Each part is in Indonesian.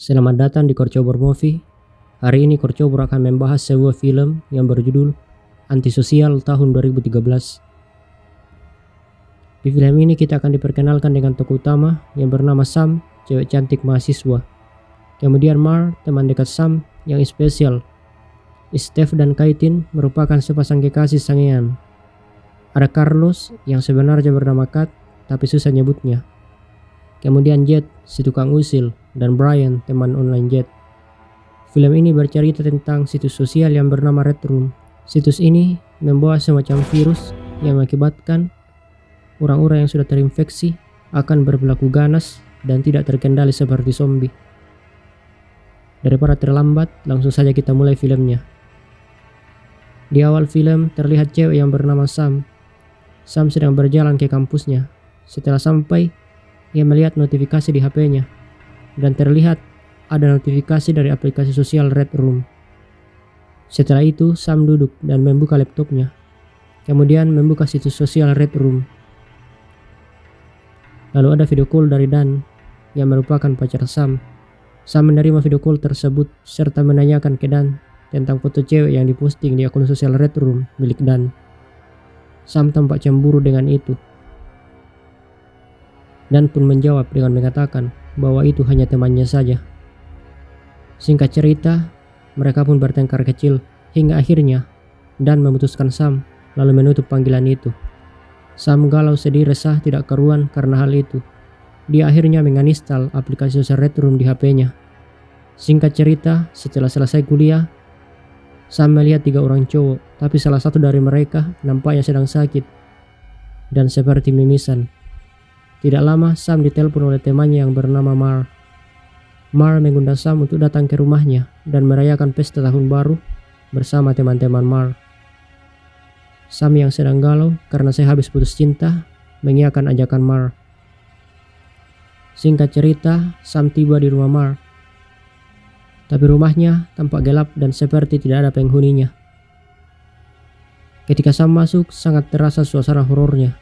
Selamat datang di Korcobor Movie. Hari ini Korcobor akan membahas sebuah film yang berjudul Antisosial tahun 2013. Di film ini kita akan diperkenalkan dengan tokoh utama yang bernama Sam, cewek cantik mahasiswa. Kemudian Mar, teman dekat Sam yang spesial. Steph dan Kaitin merupakan sepasang kekasih sangean. Ada Carlos yang sebenarnya bernama Kat, tapi susah nyebutnya. Kemudian Jet, si tukang usil, dan Brian, teman online Jet. Film ini bercerita tentang situs sosial yang bernama Red Room. Situs ini membawa semacam virus yang mengakibatkan orang-orang yang sudah terinfeksi akan berperilaku ganas dan tidak terkendali seperti zombie. Daripada terlambat, langsung saja kita mulai filmnya. Di awal film terlihat cewek yang bernama Sam. Sam sedang berjalan ke kampusnya. Setelah sampai, ia melihat notifikasi di HP-nya dan terlihat ada notifikasi dari aplikasi sosial Red Room. Setelah itu, Sam duduk dan membuka laptopnya. Kemudian membuka situs sosial Red Room. Lalu ada video call dari Dan yang merupakan pacar Sam. Sam menerima video call tersebut serta menanyakan ke Dan tentang foto cewek yang diposting di akun sosial Red Room milik Dan. Sam tampak cemburu dengan itu. Dan pun menjawab dengan mengatakan bahwa itu hanya temannya saja. Singkat cerita, mereka pun bertengkar kecil hingga akhirnya Dan memutuskan Sam lalu menutup panggilan itu. Sam galau, sedih, resah, tidak karuan karena hal itu. Dia akhirnya menginstal aplikasi sosial Red Room di HP-nya. Singkat cerita, setelah selesai kuliah, Sam melihat 3 orang cowok, tapi salah satu dari mereka nampaknya sedang sakit dan seperti mimisan. Tidak lama, Sam ditelepon oleh temannya yang bernama Mar. Mar mengundang Sam untuk datang ke rumahnya dan merayakan pesta tahun baru bersama teman-teman Mar. Sam yang sedang galau karena saya habis putus cinta mengiyakan ajakan Mar. Singkat cerita, Sam tiba di rumah Mar. Tapi rumahnya tampak gelap dan seperti tidak ada penghuninya. Ketika Sam masuk, sangat terasa suasana horornya.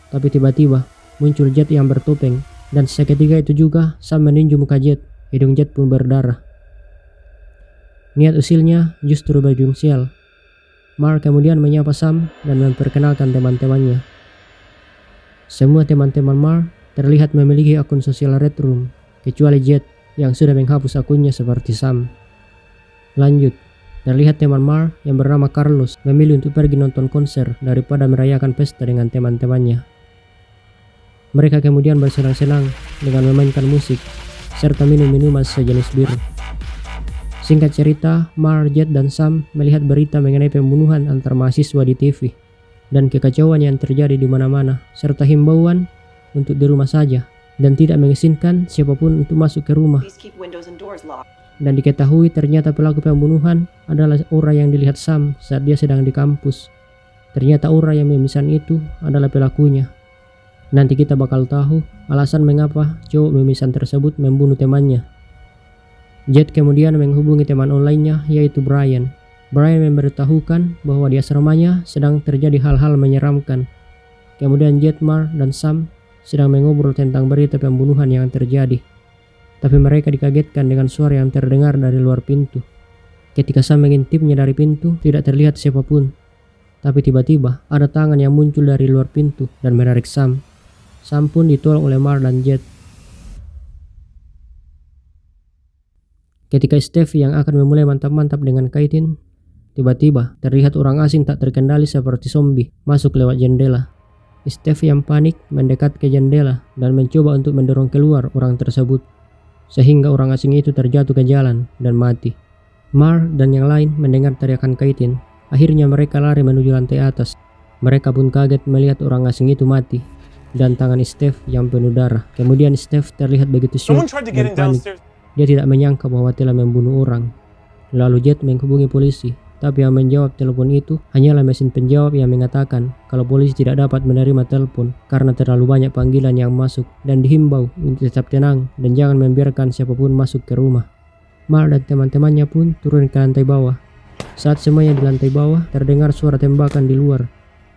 Tapi tiba-tiba muncul Jet yang bertopeng, dan seketika itu juga Sam meninju muka Jet. Hidung Jet pun berdarah. Niat usilnya justru berujung sial. Mar kemudian menyapa Sam dan memperkenalkan teman-temannya. Semua teman-teman Mar terlihat memiliki akun sosial Red Room, kecuali Jet yang sudah menghapus akunnya seperti Sam. Lanjut, terlihat teman Mar yang bernama Carlos memilih untuk pergi nonton konser daripada merayakan pesta dengan teman-temannya. Mereka kemudian bersenang-senang dengan memainkan musik serta minum minuman sejenis bir. Singkat cerita, Mar, Jet, dan Sam melihat berita mengenai pembunuhan antar mahasiswa di TV dan kekacauan yang terjadi di mana-mana serta himbauan untuk di rumah saja dan tidak mengizinkan siapapun untuk masuk ke rumah. Dan diketahui ternyata pelaku pembunuhan adalah orang yang dilihat Sam saat dia sedang di kampus. Ternyata orang yang mimisan itu adalah pelakunya. Nanti kita bakal tahu alasan mengapa cowok mimisan tersebut membunuh temannya. Jet kemudian menghubungi teman online-nya yaitu Brian. Brian memberitahukan bahwa di asramanya sedang terjadi hal-hal menyeramkan. Kemudian Jet, Mar, dan Sam sedang mengobrol tentang berita pembunuhan yang terjadi. Tapi mereka dikagetkan dengan suara yang terdengar dari luar pintu. Ketika Sam mengintipnya dari pintu, tidak terlihat siapapun. Tapi tiba-tiba ada tangan yang muncul dari luar pintu dan menarik Sam. Sam pun ditolong oleh Mar dan Jet. Ketika Steph yang akan memulai mantap-mantap dengan Kaitin, tiba-tiba terlihat orang asing tak terkendali seperti zombie masuk lewat jendela. Steph yang panik mendekat ke jendela dan mencoba untuk mendorong keluar orang tersebut, sehingga orang asing itu terjatuh ke jalan dan mati. Mar dan yang lain mendengar teriakan Kaitin. Akhirnya mereka lari menuju lantai atas. Mereka pun kaget melihat orang asing itu mati dan tangan Steph yang penuh darah. Kemudian Steph terlihat begitu shock dan panik. Dia tidak menyangka bahwa telah membunuh orang. Lalu Jet menghubungi polisi. Tapi yang menjawab telepon itu hanyalah mesin penjawab yang mengatakan kalau polisi tidak dapat menerima telepon karena terlalu banyak panggilan yang masuk dan dihimbau untuk tetap tenang dan jangan membiarkan siapapun masuk ke rumah. Mar dan teman-temannya pun turun ke lantai bawah. Saat semuanya di lantai bawah, terdengar suara tembakan di luar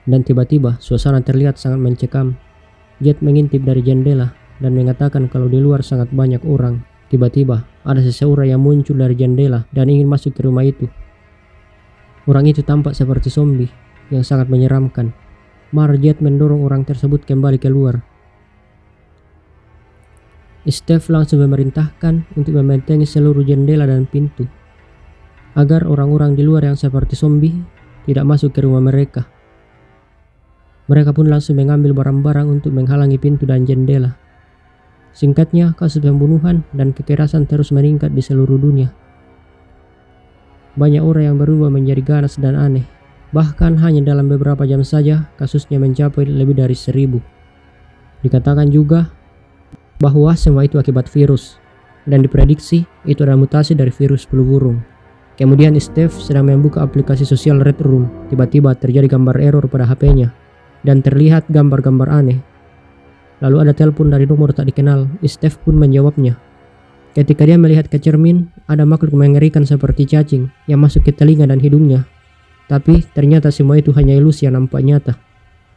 dan tiba-tiba suasana terlihat sangat mencekam. Jet mengintip dari jendela dan mengatakan kalau di luar sangat banyak orang. Tiba-tiba ada seseorang yang muncul dari jendela dan ingin masuk ke rumah itu. Orang itu tampak seperti zombie yang sangat menyeramkan. Jet mendorong orang tersebut kembali keluar. Steph langsung memerintahkan untuk membentengi seluruh jendela dan pintu agar orang-orang di luar yang seperti zombie tidak masuk ke rumah mereka. Mereka pun langsung mengambil barang-barang untuk menghalangi pintu dan jendela. Singkatnya, kasus pembunuhan dan kekerasan terus meningkat di seluruh dunia. Banyak orang yang berubah menjadi ganas dan aneh. Bahkan hanya dalam beberapa jam saja kasusnya mencapai lebih dari 1000. Dikatakan juga bahwa semua itu akibat virus, dan diprediksi itu adalah mutasi dari virus flu burung. Kemudian Steph sedang membuka aplikasi sosial Red Room. Tiba-tiba terjadi gambar error pada HP-nya dan terlihat gambar-gambar aneh. Lalu ada telepon dari nomor tak dikenal. Steph pun menjawabnya. Ketika dia melihat ke cermin, ada makhluk mengerikan seperti cacing yang masuk ke telinga dan hidungnya. Tapi ternyata semua itu hanya ilusi yang nampak nyata.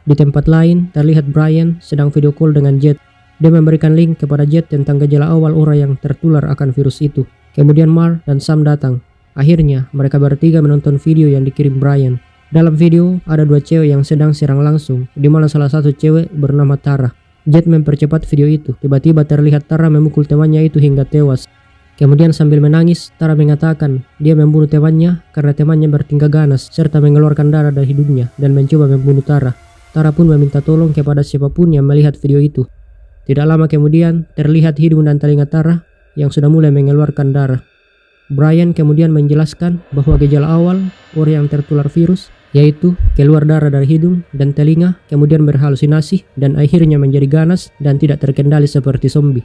Di tempat lain, terlihat Brian sedang video call dengan Jet. Dia memberikan link kepada Jet tentang gejala awal orang yang tertular akan virus itu. Kemudian Mar dan Sam datang. Akhirnya, mereka bertiga menonton video yang dikirim Brian. Dalam video, ada 2 cewek yang sedang serang langsung, di mana salah satu cewek bernama Tara. Jet mempercepat video itu. Tiba-tiba terlihat Tara memukul temannya itu hingga tewas. Kemudian sambil menangis, Tara mengatakan dia membunuh temannya karena temannya bertingkah ganas serta mengeluarkan darah dari hidungnya dan mencoba membunuh Tara. Tara pun meminta tolong kepada siapapun yang melihat video itu. Tidak lama kemudian, terlihat hidung dan telinga Tara yang sudah mulai mengeluarkan darah. Brian kemudian menjelaskan bahwa gejala awal orang yang tertular virus yaitu keluar darah dari hidung dan telinga, kemudian berhalusinasi, dan akhirnya menjadi ganas dan tidak terkendali seperti zombie.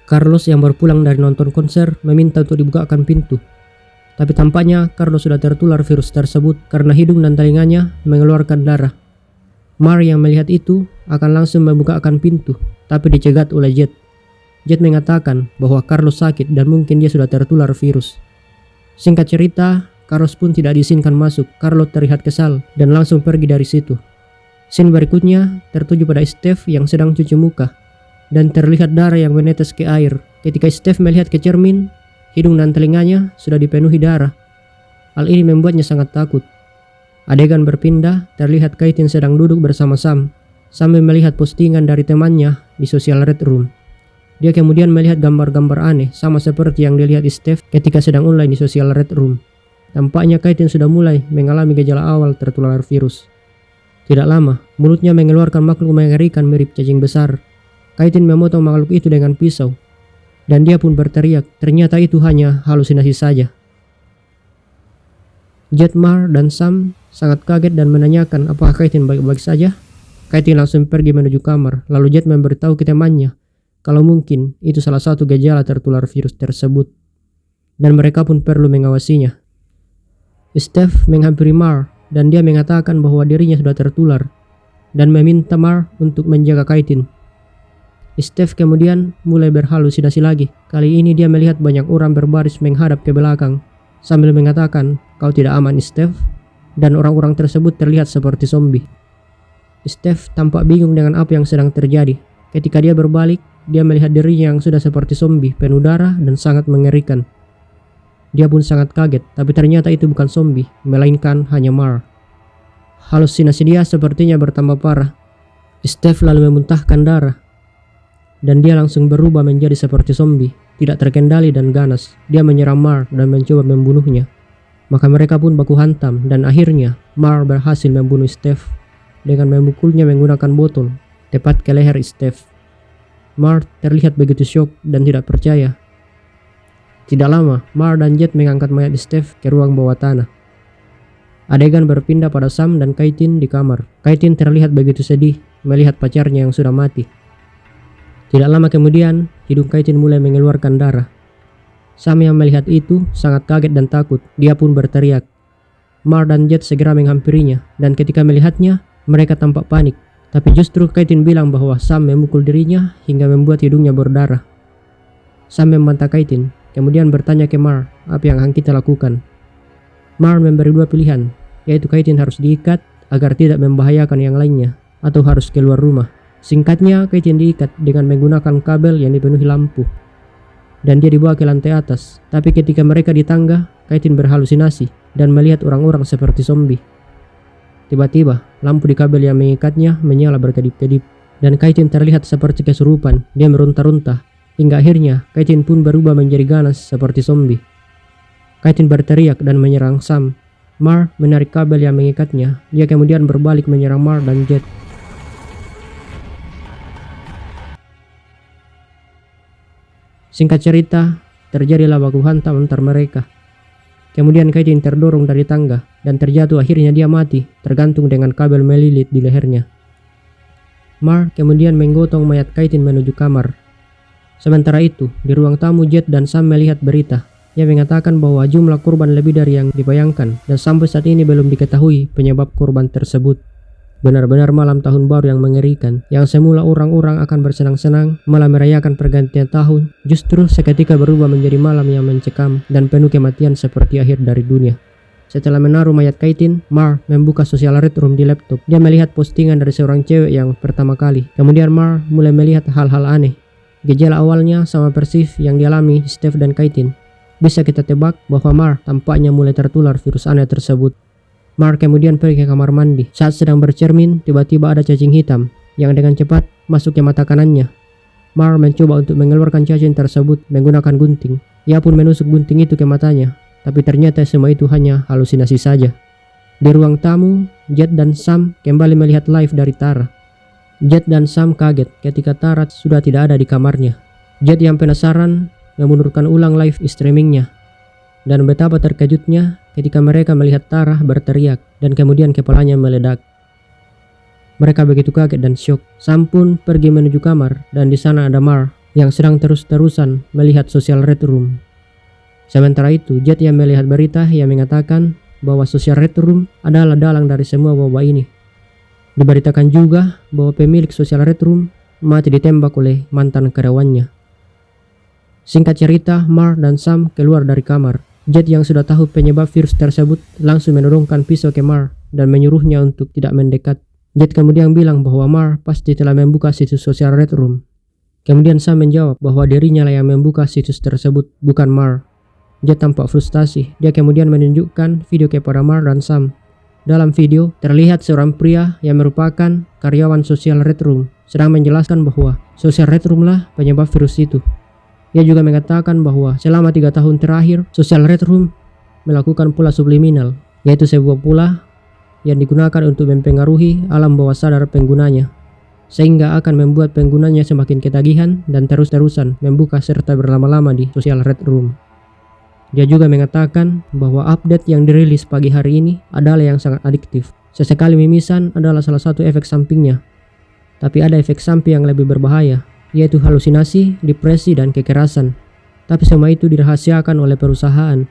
Carlos yang baru pulang dari nonton konser meminta untuk dibukakan pintu. Tapi tampaknya Carlos sudah tertular virus tersebut karena hidung dan telinganya mengeluarkan darah. Mar yang melihat itu akan langsung membukakan pintu, tapi dicegat oleh Jet. Jet mengatakan bahwa Carlos sakit dan mungkin dia sudah tertular virus. Singkat cerita, Carlos pun tidak diizinkan masuk. Carlos terlihat kesal dan langsung pergi dari situ. Scene berikutnya tertuju pada Steph yang sedang cuci muka dan terlihat darah yang menetes ke air. Ketika Steph melihat ke cermin, hidung dan telinganya sudah dipenuhi darah. Hal ini membuatnya sangat takut. Adegan berpindah, terlihat Caitlin sedang duduk bersama Sam sambil melihat postingan dari temannya di sosial Red Room. Dia kemudian melihat gambar-gambar aneh sama seperti yang dilihat Steph ketika sedang online di sosial Red Room. Tampaknya Caitlin sudah mulai mengalami gejala awal tertular virus. Tidak lama, mulutnya mengeluarkan makhluk mengerikan mirip cacing besar. Caitlin memotong makhluk itu dengan pisau. Dan dia pun berteriak, ternyata itu hanya halusinasi saja. Jet, Mar, dan Sam sangat kaget dan menanyakan apakah Caitlin baik-baik saja. Caitlin langsung pergi menuju kamar, lalu Jet memberitahu ke temannya kalau mungkin itu salah satu gejala tertular virus tersebut. Dan mereka pun perlu mengawasinya. Steph menghampiri Mar dan dia mengatakan bahwa dirinya sudah tertular dan meminta Mar untuk menjaga Caitlin. Steph kemudian mulai berhalusinasi lagi. Kali ini dia melihat banyak orang berbaris menghadap ke belakang sambil mengatakan, "Kau tidak aman, Steph," dan orang-orang tersebut terlihat seperti zombie. Steph tampak bingung dengan apa yang sedang terjadi. Ketika dia berbalik, dia melihat dirinya yang sudah seperti zombie, penuh darah dan sangat mengerikan. Dia pun sangat kaget, tapi ternyata itu bukan zombie, melainkan hanya Mar. Halusinasi dia sepertinya bertambah parah. Steph lalu memuntahkan darah, dan dia langsung berubah menjadi seperti zombie, tidak terkendali dan ganas. Dia menyerang Mar dan mencoba membunuhnya. Maka mereka pun baku hantam, dan akhirnya Mar berhasil membunuh Steph dengan memukulnya menggunakan botol tepat ke leher Steph. Mar terlihat begitu syok dan tidak percaya. Tidak lama, Mar dan Jet mengangkat mayat Steph ke ruang bawah tanah. Adegan berpindah pada Sam dan Caitlin di kamar. Caitlin terlihat begitu sedih melihat pacarnya yang sudah mati. Tidak lama kemudian, hidung Caitlin mulai mengeluarkan darah. Sam yang melihat itu sangat kaget dan takut. Dia pun berteriak. Mar dan Jet segera menghampirinya, dan ketika melihatnya, mereka tampak panik. Tapi justru Caitlin bilang bahwa Sam memukul dirinya hingga membuat hidungnya berdarah. Sam membantah Caitlin, kemudian bertanya ke Mar apa yang akan kita lakukan. Mar memberi 2 pilihan, yaitu Caitlin harus diikat agar tidak membahayakan yang lainnya, atau harus keluar rumah. Singkatnya, Caitlin diikat dengan menggunakan kabel yang dipenuhi lampu. Dan dia dibawa ke lantai atas. Tapi ketika mereka di tangga, Caitlin berhalusinasi dan melihat orang-orang seperti zombie. Tiba-tiba, lampu di kabel yang mengikatnya menyala berkedip-kedip. Dan Caitlin terlihat seperti kesurupan. Dia meronta-ronta. Hingga akhirnya, Caitlin pun berubah menjadi ganas seperti zombie. Caitlin berteriak dan menyerang Sam. Mar menarik kabel yang mengikatnya. Dia kemudian berbalik menyerang Mar dan Jet. Singkat cerita, terjadilah baku hantam antar mereka. Kemudian Caitlin terdorong dari tangga dan terjatuh, akhirnya dia mati, tergantung dengan kabel melilit di lehernya. Mar kemudian menggotong mayat Caitlin menuju kamar. Sementara itu, di ruang tamu Jet dan Sam melihat berita. Ia mengatakan bahwa jumlah korban lebih dari yang dibayangkan dan sampai saat ini belum diketahui penyebab korban tersebut. Benar-benar malam tahun baru yang mengerikan, yang semula orang-orang akan bersenang-senang, malah merayakan pergantian tahun, justru seketika berubah menjadi malam yang mencekam dan penuh kematian seperti akhir dari dunia. Setelah menaruh mayat Caitlin, Mar membuka social red room di laptop. Dia melihat postingan dari seorang cewek yang pertama kali. Kemudian Mar mulai melihat hal-hal aneh. Gejala awalnya sama persis yang dialami Steph dan Caitlin. Bisa kita tebak bahwa Mar tampaknya mulai tertular virus aneh tersebut. Mar kemudian pergi ke kamar mandi. Saat sedang bercermin, tiba-tiba ada cacing hitam yang dengan cepat masuk ke mata kanannya. Mar mencoba untuk mengeluarkan cacing tersebut menggunakan gunting. Ia pun menusuk gunting itu ke matanya, tapi ternyata semua itu hanya halusinasi saja. Di ruang tamu, Jet dan Sam kembali melihat live dari Tara. Jet dan Sam kaget ketika Tara sudah tidak ada di kamarnya. Jet yang penasaran memundurkan ulang live streamingnya. Dan betapa terkejutnya ketika mereka melihat Tara berteriak dan kemudian kepalanya meledak. Mereka begitu kaget dan syok. Sam pun pergi menuju kamar dan di sana ada Mar yang sedang terus-terusan melihat social red room. Sementara itu, Jet yang melihat berita yang mengatakan bahwa social red room adalah dalang dari semua wabah ini. Diberitakan juga bahwa pemilik social red room mati ditembak oleh mantan karyawannya. Singkat cerita, Mar dan Sam keluar dari kamar. Jet yang sudah tahu penyebab virus tersebut langsung menodongkan pisau ke Mar dan menyuruhnya untuk tidak mendekat. Jet kemudian bilang bahwa Mar pasti telah membuka situs social red room. Kemudian Sam menjawab bahwa dirinya lah yang membuka situs tersebut, bukan Mar. Jet tampak frustasi. Dia kemudian menunjukkan video kepada Mar dan Sam. Dalam video, terlihat seorang pria yang merupakan karyawan social red room sedang menjelaskan bahwa social red room lah penyebab virus itu. Ia juga mengatakan bahwa selama 3 tahun terakhir, social red room melakukan pola subliminal, yaitu sebuah pola yang digunakan untuk mempengaruhi alam bawah sadar penggunanya, sehingga akan membuat penggunanya semakin ketagihan dan terus-terusan membuka serta berlama-lama di social red room. Dia juga mengatakan bahwa update yang dirilis pagi hari ini adalah yang sangat adiktif. Sesekali mimisan adalah salah satu efek sampingnya, tapi ada efek samping yang lebih berbahaya, yaitu halusinasi, depresi, dan kekerasan. Tapi semua itu dirahasiakan oleh perusahaan.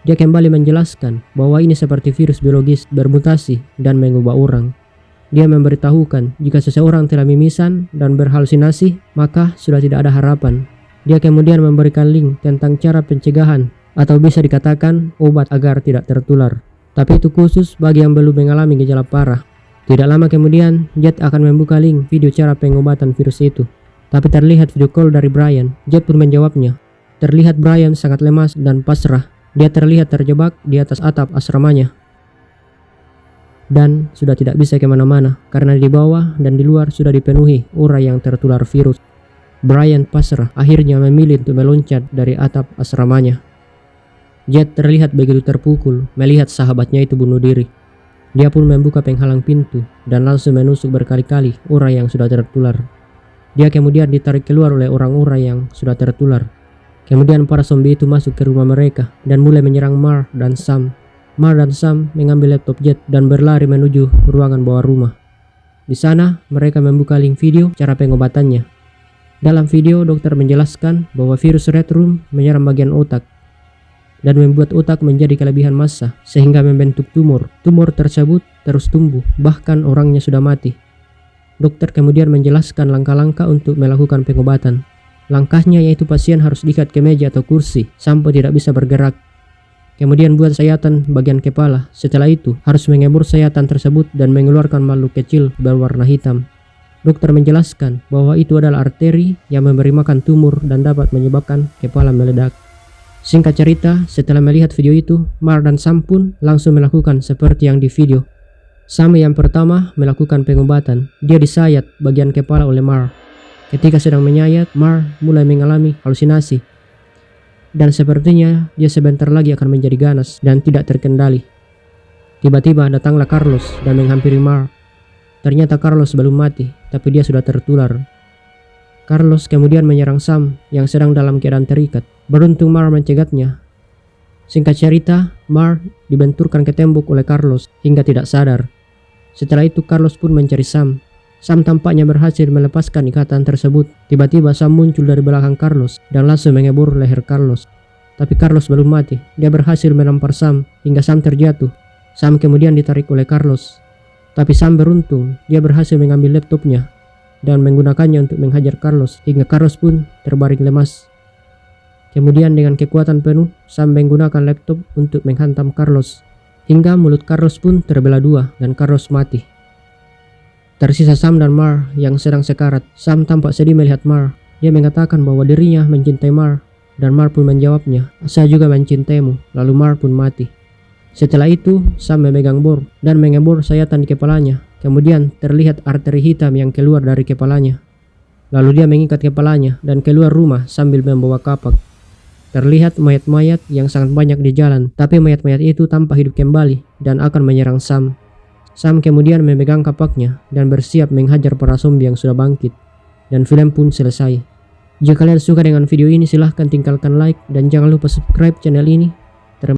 Dia kembali menjelaskan bahwa ini seperti virus biologis bermutasi dan mengubah orang. Dia memberitahukan jika seseorang telah mimisan dan berhalusinasi, maka sudah tidak ada harapan. Dia kemudian memberikan link tentang cara pencegahan atau bisa dikatakan obat agar tidak tertular. Tapi itu khusus bagi yang belum mengalami gejala parah. Tidak lama kemudian, Jet akan membuka link video cara pengobatan virus itu. Tapi terlihat video call dari Brian. Jet pun menjawabnya. Terlihat Brian sangat lemas dan pasrah. Dia terlihat terjebak di atas atap asramanya. Dan sudah tidak bisa kemana-mana karena di bawah dan di luar sudah dipenuhi orang yang tertular virus. Brian pasrah, akhirnya memilih untuk meloncat dari atap asramanya. Jet terlihat begitu terpukul melihat sahabatnya itu bunuh diri. Dia pun membuka penghalang pintu dan langsung menusuk berkali-kali orang yang sudah tertular. Dia kemudian ditarik keluar oleh orang-orang yang sudah tertular. Kemudian para zombie itu masuk ke rumah mereka dan mulai menyerang Mar dan Sam. Mar dan Sam mengambil laptop Jet dan berlari menuju ruangan bawah rumah. Di sana mereka membuka link video cara pengobatannya. Dalam video dokter menjelaskan bahwa virus red room menyerang bagian otak dan membuat otak menjadi kelebihan massa sehingga membentuk tumor. Tumor tersebut terus tumbuh, bahkan orangnya sudah mati. Dokter kemudian menjelaskan langkah-langkah untuk melakukan pengobatan. Langkahnya yaitu pasien harus diikat ke meja atau kursi sampai tidak bisa bergerak. Kemudian buat sayatan bagian kepala. Setelah itu harus mengebor sayatan tersebut dan mengeluarkan makhluk kecil berwarna hitam. Dokter menjelaskan bahwa itu adalah arteri yang memberi makan tumor dan dapat menyebabkan kepala meledak. Singkat cerita, setelah melihat video itu, Mar dan Sam pun langsung melakukan seperti yang di video. Sam yang pertama melakukan pengobatan. Dia disayat bagian kepala oleh Mar. Ketika sedang menyayat, Mar mulai mengalami halusinasi. Dan sepertinya dia sebentar lagi akan menjadi ganas dan tidak terkendali. Tiba-tiba datanglah Carlos dan menghampiri Mar. Ternyata Carlos belum mati, tapi dia sudah tertular. Carlos kemudian menyerang Sam yang sedang dalam keadaan terikat. Beruntung Mar mencegatnya. Singkat cerita, Mar dibenturkan ke tembok oleh Carlos hingga tidak sadar. Setelah itu Carlos pun mencari Sam. Sam tampaknya berhasil melepaskan ikatan tersebut. Tiba-tiba Sam muncul dari belakang Carlos dan langsung mengebur leher Carlos. Tapi Carlos belum mati. Dia berhasil menampar Sam hingga Sam terjatuh. Sam kemudian ditarik oleh Carlos. Tapi Sam beruntung, dia berhasil mengambil laptopnya dan menggunakannya untuk menghajar Carlos hingga Carlos pun terbaring lemas. Kemudian dengan kekuatan penuh, Sam menggunakan laptop untuk menghantam Carlos hingga mulut Carlos pun terbelah dua dan Carlos mati. Tersisa Sam dan Mar yang sedang sekarat. Sam tampak sedih melihat Mar. Dia mengatakan bahwa dirinya mencintai Mar dan Mar pun menjawabnya, "Saya juga mencintaimu." Lalu Mar pun mati. Setelah itu, Sam memegang bor dan mengebor sayatan di kepalanya. Kemudian terlihat arteri hitam yang keluar dari kepalanya. Lalu dia mengikat kepalanya dan keluar rumah sambil membawa kapak. Terlihat mayat-mayat yang sangat banyak di jalan, tapi mayat-mayat itu tampak hidup kembali dan akan menyerang Sam. Sam kemudian memegang kapaknya dan bersiap menghajar para zombie yang sudah bangkit. Dan film pun selesai. Jika kalian suka dengan video ini, silahkan tinggalkan like dan jangan lupa subscribe channel ini